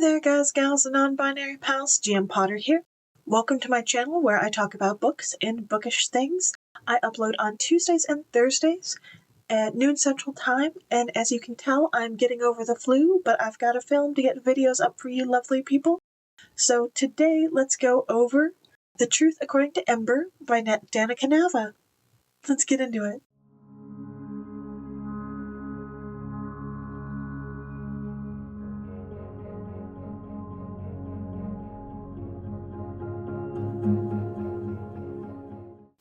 there guys, gals, and non-binary pals, GM Potter here. Welcome to my channel where I talk about books and bookish things. I upload on Tuesdays and Thursdays at noon Central Time, and as you can tell, I'm getting over the flu, but I've got a film to get videos up for you lovely people. So today, let's go over The Truth According to Ember by Danica Nava. Let's get into it.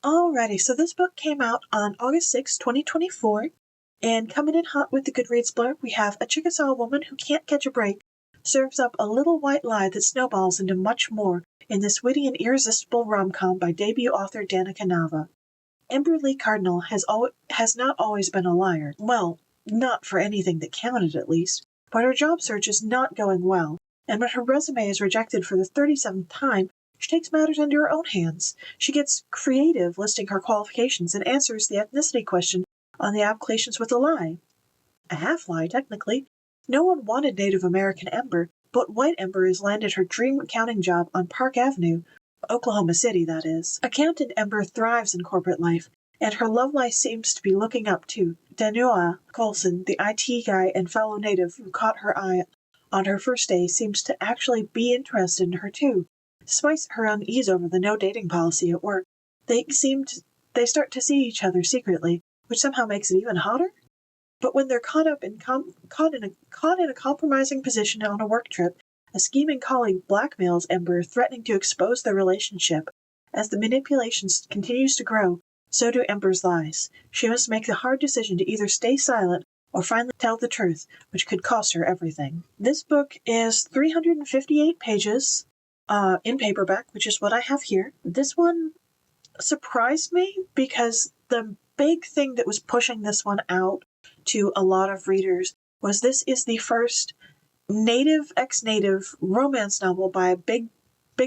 Alrighty, so this book came out on August 6, 2024, and coming in hot with the Goodreads blurb, we have a Chickasaw woman who can't catch a break serves up a little white lie that snowballs into much more in this witty and irresistible rom-com by debut author Danica Nava. Ember Lee Cardinal has not always been a liar. Well, not for anything that counted at least, but her job search is not going well, and when her resume is rejected for the 37th time, she takes matters into her own hands. She gets creative listing her qualifications and answers the ethnicity question on the applications with a lie. A half-lie, technically. No one wanted Native American Ember, but white Ember has landed her dream accounting job on Park Avenue, Oklahoma City, that is. Accountant Ember thrives in corporate life, and her love life seems to be looking up to Danua Colson, the IT guy and fellow Native who caught her eye on her first day, seems to actually be interested in her too. Despite her unease over the no dating policy at work, they start to see each other secretly, which somehow makes it even hotter. But when they're caught in a compromising position on a work trip, a scheming colleague blackmails Ember, threatening to expose their relationship. As the manipulations continues to grow, so do Ember's lies. She must make the hard decision to either stay silent or finally tell the truth, which could cost her everything. This book is 358 pages. In paperback, which is what I have here. This one surprised me because the big thing that was pushing this one out to a lot of readers was this is the first native ex-native romance novel by a big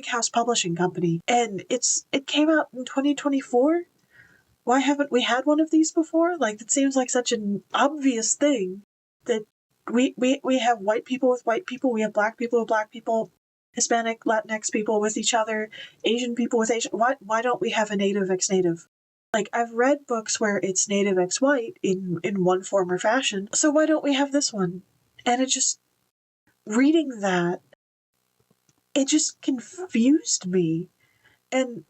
house publishing company, and it came out in 2024. Why haven't we had one of these before? Like, it seems like such an obvious thing that we have white people with white people, we have black people with black people, Hispanic, Latinx people with each other, Asian people with Asian. Why don't we have a native ex-native? Like, I've read books where it's native ex-white in one form or fashion, so why don't we have this one? And it just, reading that, it just confused me. And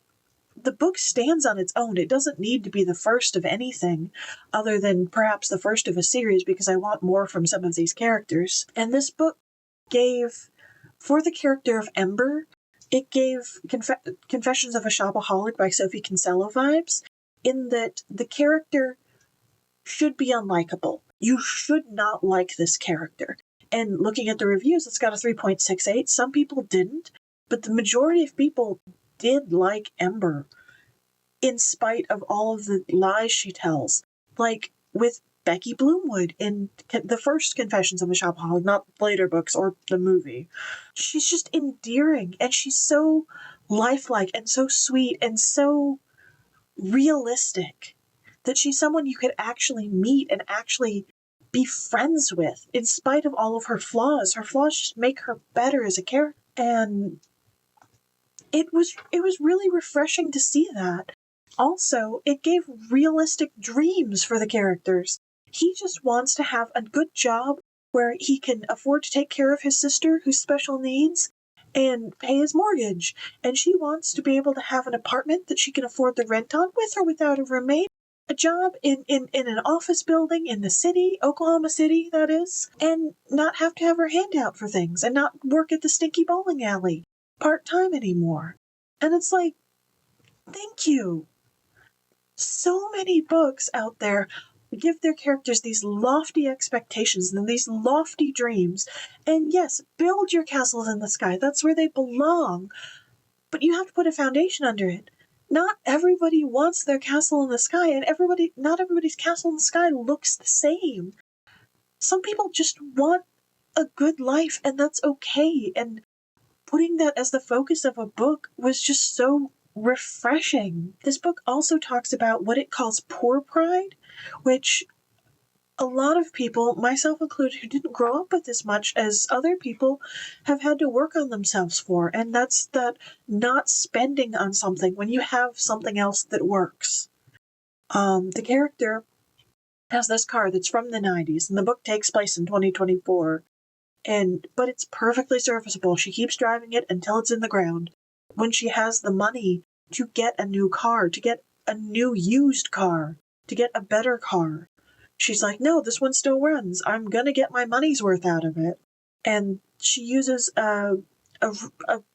the book stands on its own. It doesn't need to be the first of anything, other than perhaps the first of a series, because I want more from some of these characters. And this book gave, for the character of Ember, it gave Confessions of a Shopaholic by Sophie Kinsella vibes, in that the character should be unlikable. You should not like this character. And looking at the reviews, it's got a 3.68. Some people didn't, but the majority of people did like Ember, in spite of all of the lies she tells. Like with Becky Bloomwood in the first Confessions of a Shopaholic, not later books or the movie. She's just endearing, and she's so lifelike and so sweet and so realistic that she's someone you could actually meet and actually be friends with, in spite of all of her flaws. Her flaws just make her better as a character, and it was really refreshing to see that. Also, it gave realistic dreams for the characters. He just wants to have a good job where he can afford to take care of his sister who's special needs and pay his mortgage. And she wants to be able to have an apartment that she can afford the rent on with or without a roommate. A job in an office building in the city, Oklahoma City, that is, and not have to have her hand out for things and not work at the stinky bowling alley part-time anymore. And it's like, thank you. So many books out there give their characters these lofty expectations and these lofty dreams. And yes, build your castles in the sky. That's where they belong. But you have to put a foundation under it. Not everybody wants their castle in the sky, and not everybody's castle in the sky looks the same. Some people just want a good life, and that's okay. And putting that as the focus of a book was just so refreshing. This book also talks about what it calls poor pride, which a lot of people, myself included, who didn't grow up with as much as other people, have had to work on themselves for. And that's that not spending on something when you have something else that works. The character has this car that's from the 90s, and the book takes place in 2024. But it's perfectly serviceable. She keeps driving it until it's in the ground. When she has the money to get a new car, to get a new used car, to get a better car, she's like, no, this one still runs. I'm going to get my money's worth out of it. And she uses a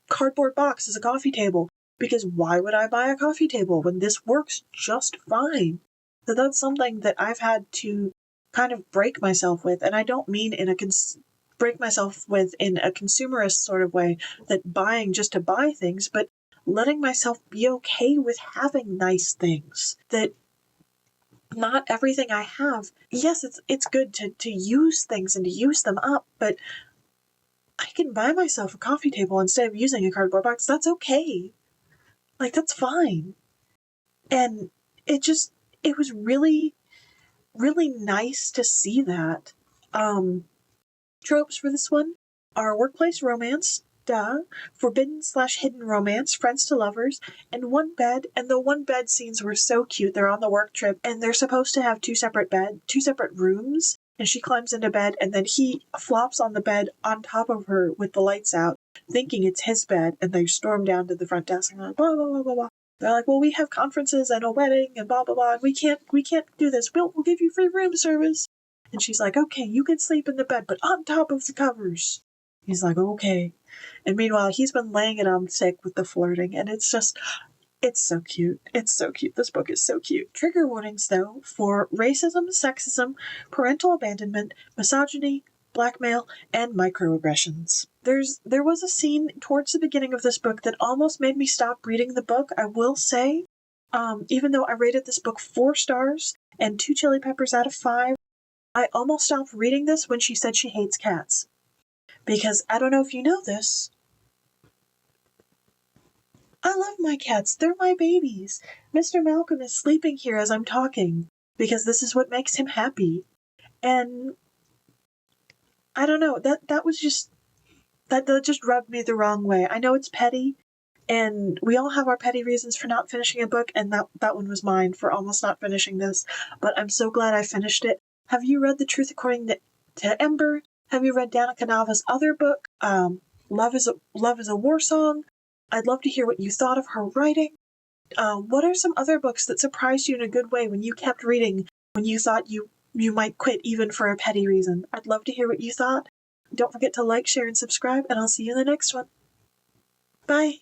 cardboard box as a coffee table, because why would I buy a coffee table when this works just fine? So that's something that I've had to kind of break myself with. And I don't mean in a break myself with in a consumerist sort of way, that buying just to buy things, but letting myself be okay with having nice things. That not everything I have, yes, it's good to use things and to use them up, but I can buy myself a coffee table instead of using a cardboard box. That's okay. Like, that's fine. And it was really, really nice to see that. Tropes for this one are workplace romance, forbidden/hidden romance, friends to lovers, and one bed. And the one bed scenes were so cute. They're on the work trip, and they're supposed to have two separate rooms. And she climbs into bed, and then he flops on the bed on top of her with the lights out, thinking it's his bed. And they storm down to the front desk and like, blah blah blah blah blah. They're like, well, we have conferences and a wedding and blah blah blah. And we can't do this. We'll give you free room service. And she's like, okay, you can sleep in the bed, but on top of the covers. He's like, okay. And meanwhile, he's been laying it on thick with the flirting, and it's so cute. It's so cute. This book is so cute. Trigger warnings, though, for racism, sexism, parental abandonment, misogyny, blackmail, and microaggressions. There was a scene towards the beginning of this book that almost made me stop reading the book, I will say. Even though I rated this book 4 stars and 2 chili peppers out of 5, I almost stopped reading this when she said she hates cats. Because I don't know if you know this, I love my cats. They're my babies. Mr. Malcolm is sleeping here as I'm talking, because this is what makes him happy. And I don't know, that was just, that just rubbed me the wrong way. I know it's petty, and we all have our petty reasons for not finishing a book, and that one was mine for almost not finishing this. But I'm so glad I finished it. Have you read The Truth According to Ember? Have you read Danica Nava's other book, Love is a War Song? I'd love to hear what you thought of her writing. What are some other books that surprised you in a good way when you kept reading, when you thought you might quit even for a petty reason? I'd love to hear what you thought. Don't forget to like, share, and subscribe, and I'll see you in the next one. Bye!